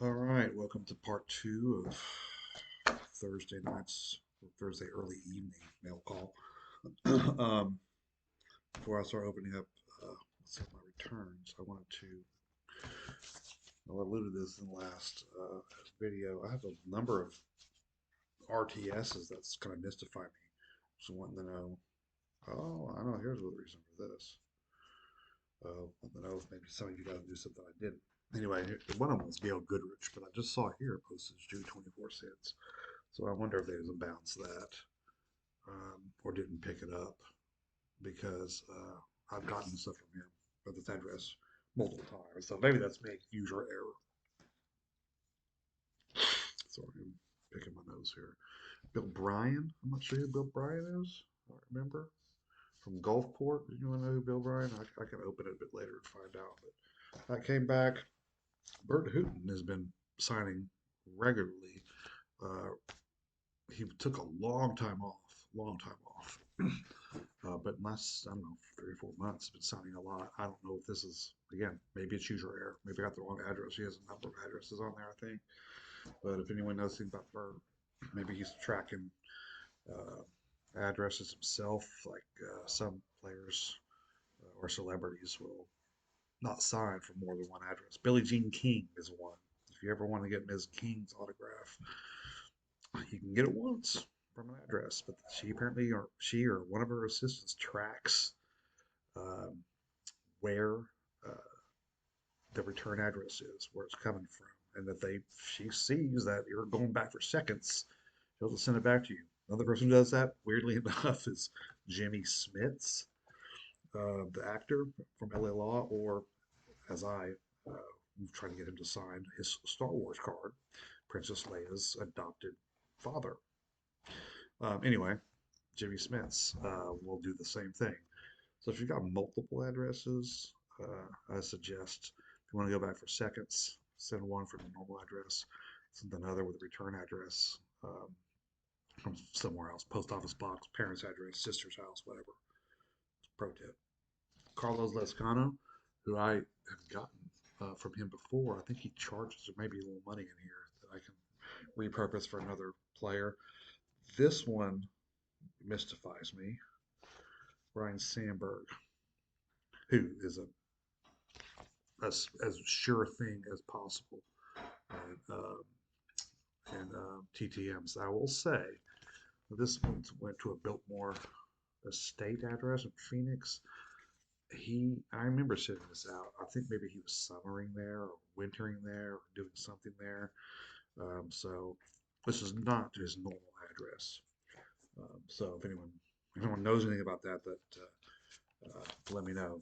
All right, welcome to part two of Thursday nights, or Thursday early evening mail call. um, Before I start opening up some of my returns, I alluded to this in the last video. I have a number of RTSs that's kind of mystified me. So wanting to know, oh, I know, here's the reason for this. Wanting to know if maybe some of you guys do something I didn't. Anyway, one of them was Gail Goodrich, but I just saw here postage due 24 cents. So I wonder if they just bounced that or didn't pick it up because I've gotten stuff from him at this address multiple times. So maybe that's me, user error. Sorry, I'm picking my nose here. Bill Bryan. I'm not sure who Bill Bryan is. I don't remember. From Gulfport. Do you want to know who Bill Bryan? I can open it a bit later and find out. But I came back. Bert Hooton has been signing regularly. Uh, he took a long time off. But last, I don't know, 3 or 4 months, been sounding a lot. I don't know if this is, again, maybe it's user error. Maybe I got the wrong address. He has a number of addresses on there, I think. But if anyone knows anything about Bert, maybe he's tracking uh, addresses himself, like some players or celebrities will not sign for more than one address. Billie Jean King is one. If you ever want to get Ms. King's autograph, you can get it once from an address, but she or one of her assistants tracks um, where uh, the return address is, where it's coming from, and that she sees that you're going back for seconds, she'll just send it back to you. Another person who does that, weirdly enough, is Jimmy Smits, the actor from LA Law, or as I trying to get him to sign his Star Wars card, Princess Leia's adopted father. Anyway, Jimmy Smits will do the same thing. So if you've got multiple addresses, I suggest if you want to go back for seconds, send one from the normal address, send another with a return address from somewhere else, post office box, parents' address, sister's house, whatever. Pro tip. Carlos Lescano, who I have gotten from him before, I think he charges maybe a little money in here that I can repurpose for another player. This one mystifies me. Ryan Sandberg, who is as sure thing as possible and TTMs. I will say this one went to a Biltmore estate address in Phoenix. I remember sending this out. I think maybe he was summering there or wintering there or doing something there. So this is not his normal address. So if anyone knows anything about that, let me know.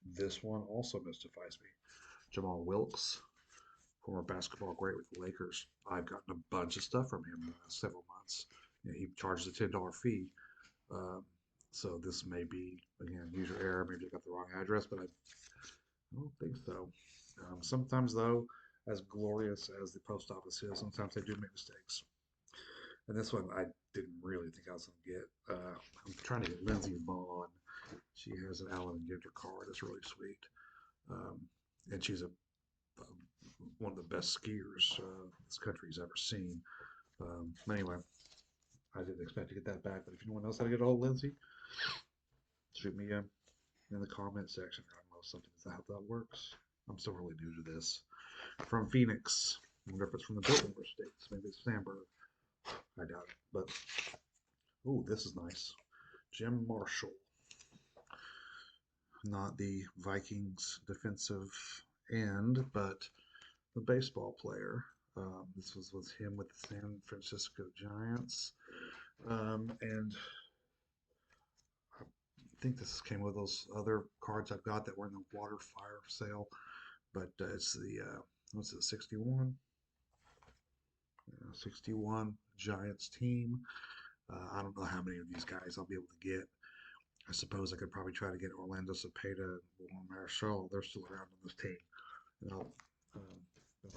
This one also mystifies me. Jamal Wilkes, former basketball great with the Lakers. I've gotten a bunch of stuff from him in the last several months. He charges a $10 fee. Um, so this may be, again, user error. Maybe I got the wrong address, but I don't think so. Sometimes, though, as glorious as the post office is, sometimes they do make mistakes. And this one I didn't really think I was going to get. I'm trying to get Lindsey Vaughn. She has an Allen and Ginter card. It's really sweet. Um, and she's one of the best skiers this country's ever seen. Anyway, I didn't expect to get that back, but if anyone else had to get a hold of Lindsay, shoot me in the comment section. I don't know something. Is that how that works? I'm still really new to this. From Phoenix. I wonder if it's from the Biltmore states. Maybe it's Sandberg. I doubt it. But oh, this is nice. Jim Marshall, not the Vikings defensive end, but the baseball player. This was him with the San Francisco Giants. And I think this came with those other cards I've got that were in the water fire sale. But it's the, what's it, 61? 61 Giants team. I don't know how many of these guys I'll be able to get. I suppose I could probably try to get Orlando Cepeda and Juan Marichal. They're still around on this team. And I'll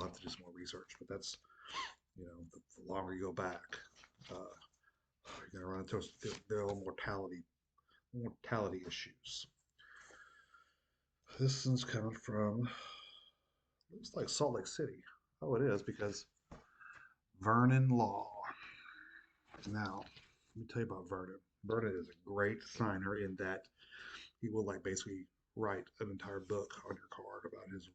have to do some more research. But that's, the longer you go back, you're going to run into their own mortality issues. This one's coming from, looks like Salt Lake City. Oh, it is because Vernon Law. Now, let me tell you about Vernon. Vernon is a great signer in that he will like basically write an entire book on your card about his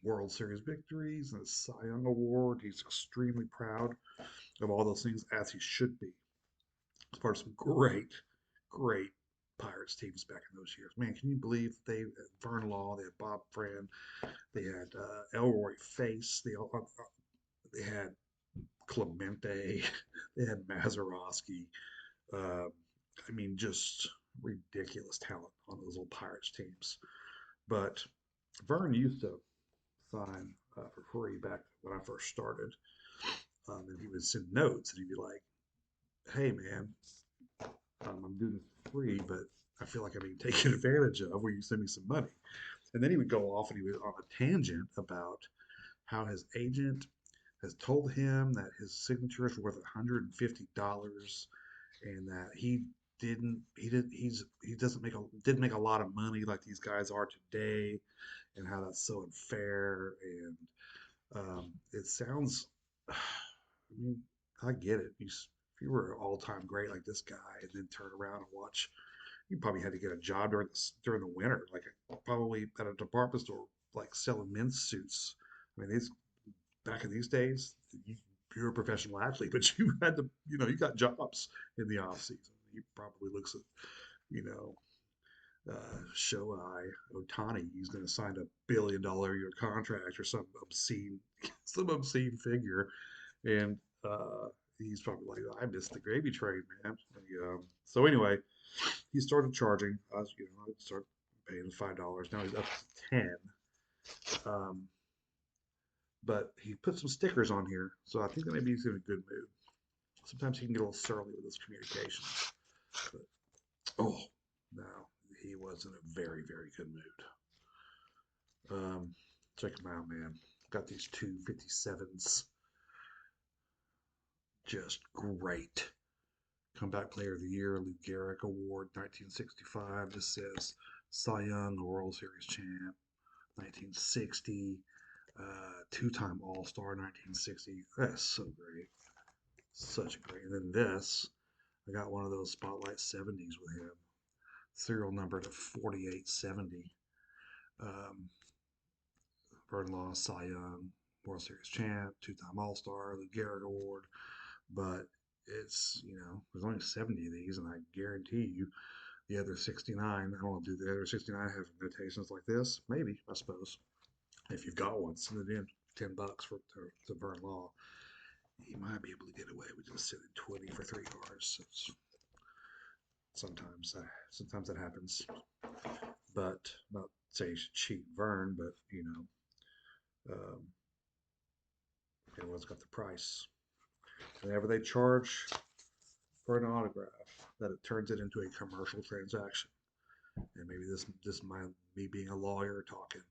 World Series victories and his Cy Young Award. He's extremely proud of all those things, as he should be. As part of some great Pirates teams back in those years. Man, can you believe they had Vern Law, they had Bob Fran, they had Elroy Face, they had Clemente, they had Mazeroski. Uh, I mean, just ridiculous talent on those old Pirates teams. But Vern used to sign for free back when I first started. And he would send notes and he'd be like, hey, man, I'm doing this for free, but I feel like I'm being taken advantage of. Will you send me some money? And then he would go off and he was on a tangent about how his agent has told him that his signature is worth $150 and that he doesn't make a didn't make a lot of money like these guys are today, and how that's so unfair. And it sounds, I mean, I get it. If you were an all-time great like this guy and then turn around and watch, you probably had to get a job during the winter, like probably at a department store, like selling men's suits. I mean, these back in these days, you were a professional athlete, but you had to, you got jobs in the off season. He probably looks at, you know, Shohei Otani. He's going to sign a $1 billion a year contract or some obscene, some obscene figure, and he's probably like, I missed the gravy train, man. So anyway, he started charging. I started paying $5. Now he's up to 10. Um, but he put some stickers on here, so I think that maybe he's in a good mood. Sometimes he can get a little surly with his communications. But oh, no, he was in a very good mood. Check him out, man. Got these two 57s, just great. Comeback Player of the Year, Lou Gehrig Award, 1965. This says Cy Young, World Series champ, 1960. Two-time All-Star, 1960. That's so great. Such a great. And then this, I got one of those Spotlight 70s with him. Serial number to 4870. Um, Vern Law, Cy Young, World Series champ, two-time All-Star, the Gehrig Award. But there's only 70 of these, and I guarantee you the other 69, I don't know, do the other 69 have notations like this? Maybe, I suppose. If you've got one, send it in. $10 to Vern Law. He might be able to get away with just sending 20 for 3 cards. Sometimes that happens. But not say you should cheat Vern, but um, everyone's got the price. Whenever they charge for an autograph, that it turns it into a commercial transaction. And maybe this might me being a lawyer talking,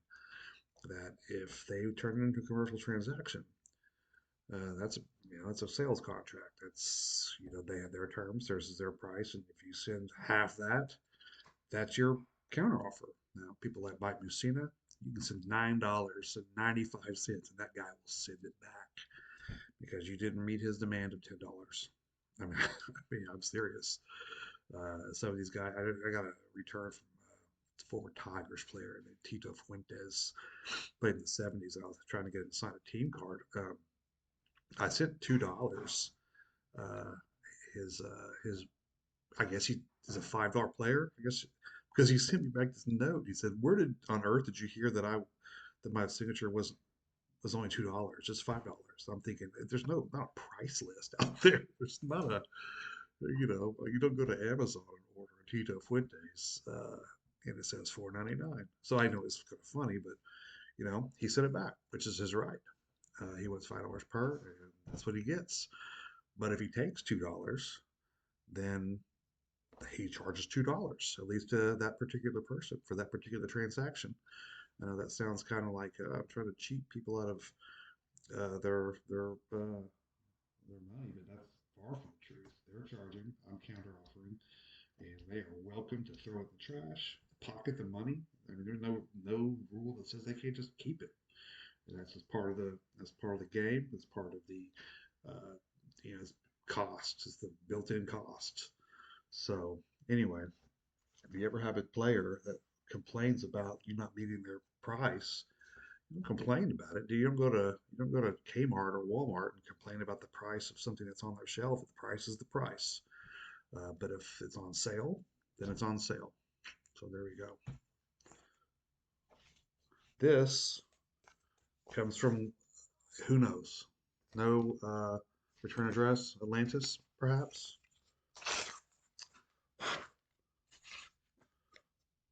that if they turn it into a commercial transaction, that's a sales contract. They have their terms, theirs is their price, and if you send half that, that's your counteroffer. Now, people like Mike Mussina, you can send $9.95, and that guy will send it back because you didn't meet his demand of $10. I mean, I'm serious. Some of these guys, I got a return from former Tigers player named Tito Fuentes, played in the '70s, and I was trying to get him to sign a team card. I sent $2. Uh, his I guess he is a $5 player. I guess because he sent me back this note. He said, "Where did on earth did you hear that my signature was only $2, just $5?" I'm thinking there's not a price list out there. There's not a you don't go to Amazon and order a Tito Fuentes and it says $4.99. So I know it's kind of funny, but he sent it back, which is his right. He wants $5 per, and that's what he gets. But if he takes $2, then he charges $2, at least to that particular person for that particular transaction. I know that sounds kind of like I'm trying to cheat people out of their money, but that's far from the truth. They're charging, I'm counter offering, and they are welcome to throw it in the trash, pocket the money. I mean, there's no rule that says they can't just keep it. And that's part of the game. That's part of the uh, cost. It's the built-in cost. So anyway, if you ever have a player that complains about you not meeting their price, you don't complain about it. You don't go to Kmart or Walmart and complain about the price of something that's on their shelf. The price is the price. But if it's on sale, then it's on sale. So there we go. This comes from who knows? No return address, Atlantis, perhaps.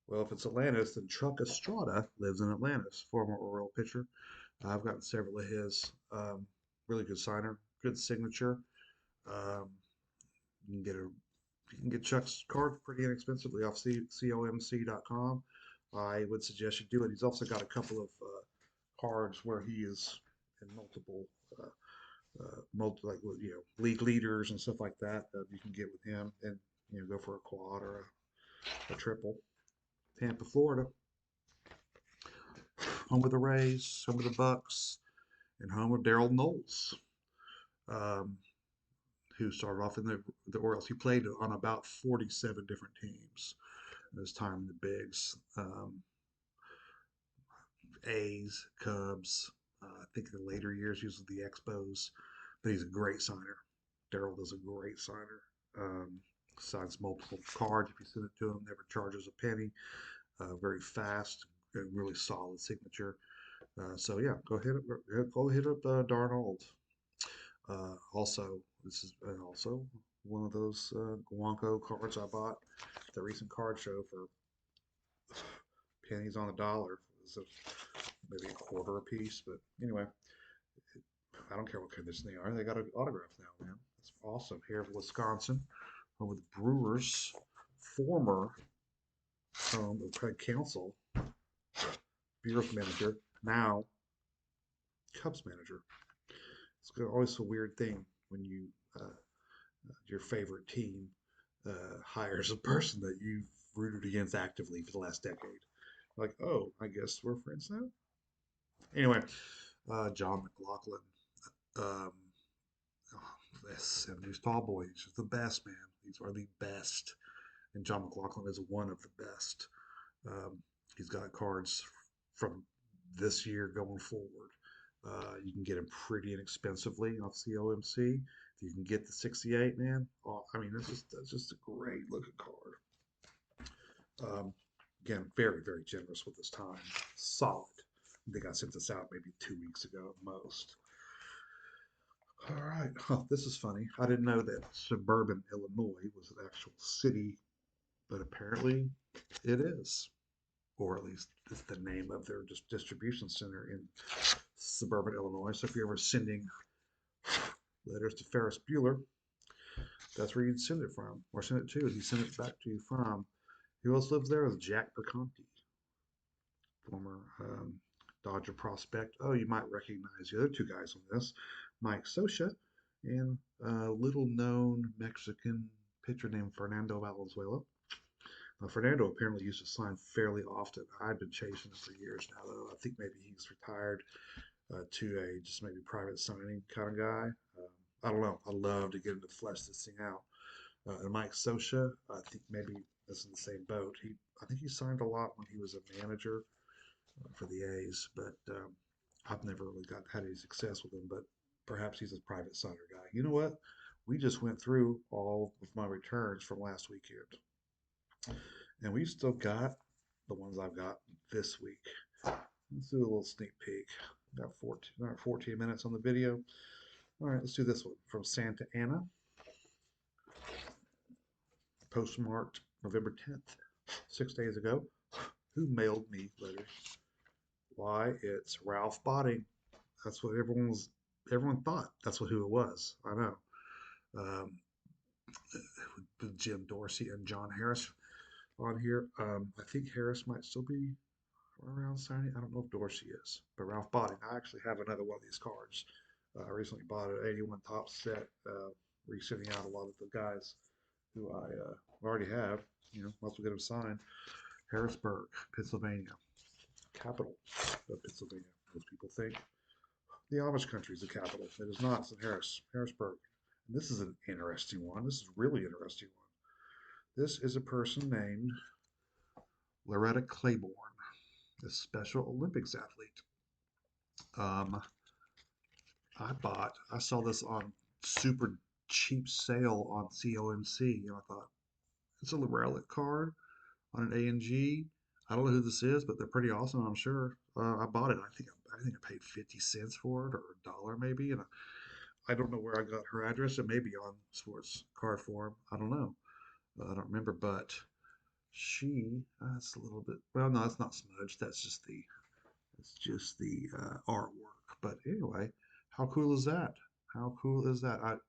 Well, if it's Atlantis, then Chuck Estrada lives in Atlantis, former Oriole pitcher. I've gotten several of his. Really good signer, good signature. Um, you can get a you can get Chuck's card pretty inexpensively off comc.com. I would suggest you do it. He's also got a couple of cards where he is in multiple, like league leaders and stuff like that. You can get with him and go for a quad or a triple. Tampa, Florida, home of the Rays, home of the Bucks, and home of Daryl Knowles, um, who started off in the Orioles. He played on about 47 different teams in his time in the bigs. A's, Cubs. I think in the later years, he was with the Expos, but he's a great signer. Daryl is a great signer. Um, Signs multiple cards if you send it to him. Never charges a penny. Very fast, really solid signature. So yeah, go hit up Darnold. Also, this is also one of those Guanco cards I bought at the recent card show for pennies on the dollar. It was maybe a quarter a piece, but anyway, I don't care what condition they are. They got an autograph now, man. That's awesome. Here in Wisconsin, home with the Brewers, former home of Craig Counsell, Bureau's manager, now Cubs manager. It's always a weird thing when your favorite team hires a person that you've rooted against actively for the last decade. Like, oh, I guess we're friends now. Anyway, John McLaughlin, um, oh, the 70s tall boy. He's just the best, man. These are the best. And John McLaughlin is one of the best. Um, he's got cards from this year going forward. You can get him pretty inexpensively off COMC. If you can get the 68, man, oh, I mean, that's just a great looking card. Again, very, very generous with his time. Solid. I think I sent this out maybe 2 weeks ago at most. All right. Oh, this is funny. I didn't know that suburban Illinois was an actual city, but apparently it is. Or at least it's the name of their distribution center in suburban Illinois. So if you're ever sending letters to Ferris Bueller, that's where you'd send it from, or send it to. He sent it back to you from. Who else lives there? Is Jack Perconti, former Dodger prospect. Oh, you might recognize the other two guys on this, Mike Scioscia and a little known Mexican pitcher named Fernando Valenzuela. Fernando apparently used to sign fairly often. I've been chasing him for years now, though. I think maybe he's retired to a just maybe private signing kind of guy. I don't know. I'd love to get him to flesh this thing out. And Mike Scioscia, I think maybe is in the same boat. I think he signed a lot when he was a manager for the A's, but I've never really had any success with him. But perhaps he's a private signer guy. You know what? We just went through all of my returns from last weekend, and we've still got the ones I've got this week. Let's do a little sneak peek. Got 14 minutes on the video. All right, let's do this one from Santa Ana, postmarked November 10th, 6 days ago. Who mailed me letters? Why, it's Ralph Botting. That's what everyone thought. That's who it was. I know. Um, Jim Dorsey and John Harris on here. I think Harris might still be around signing. I don't know if Dorsey is, but Ralph Botting. I actually have another one of these cards. I recently bought an 81 top set, resending out a lot of the guys who I already have. Once we get them signed. Harrisburg, Pennsylvania, capital of Pennsylvania. Most people think the Amish country is the capital. It is not. It's in Harrisburg. And this is an interesting one. This is a really interesting one. This is a person named Loretta Claiborne, a Special Olympics athlete. Um, I saw this on super cheap sale on COMC, and I thought, it's a relic card on an A&G. I don't know who this is, but they're pretty awesome, I'm sure. I bought it. I think I paid 50 cents for it, or a dollar maybe, and I don't know where I got her address. It may be on sports card form. I don't know. I don't remember, but that's a little bit. Well, no, it's not smudged. That's just the artwork. But anyway, how cool is that? How cool is that?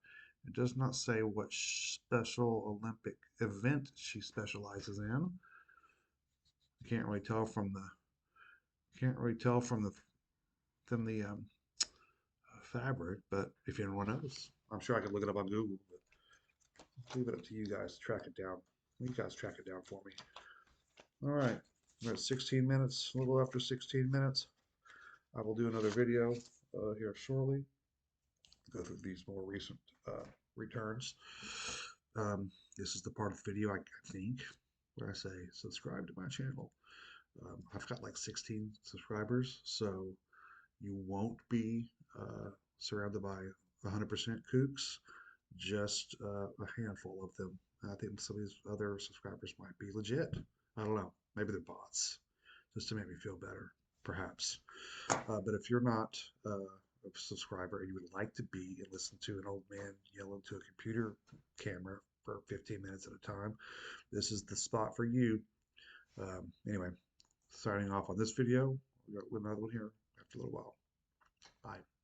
It does not say what special Olympic event she specializes in. Can't really tell from the can't really tell from the fabric. But if anyone knows, I'm sure I could look it up on Google. But I'll leave it up to you guys to track it down. You guys track it down for me. All right, we're at 16 minutes, a little after 16 minutes. I will do another video here shortly. Go through these more recent returns. This is the part of the video I think where I say subscribe to my channel. I've got like 16 subscribers, so you won't be surrounded by 100% kooks, just a handful of them. I think some of these other subscribers might be legit. I don't know. Maybe they're bots, just to make me feel better, perhaps. But if you're not a subscriber and you would like to be and listen to an old man yell into a computer camera for 15 minutes at a time, this is the spot for you. Anyway, signing off on this video. We got another one here after a little while. Bye.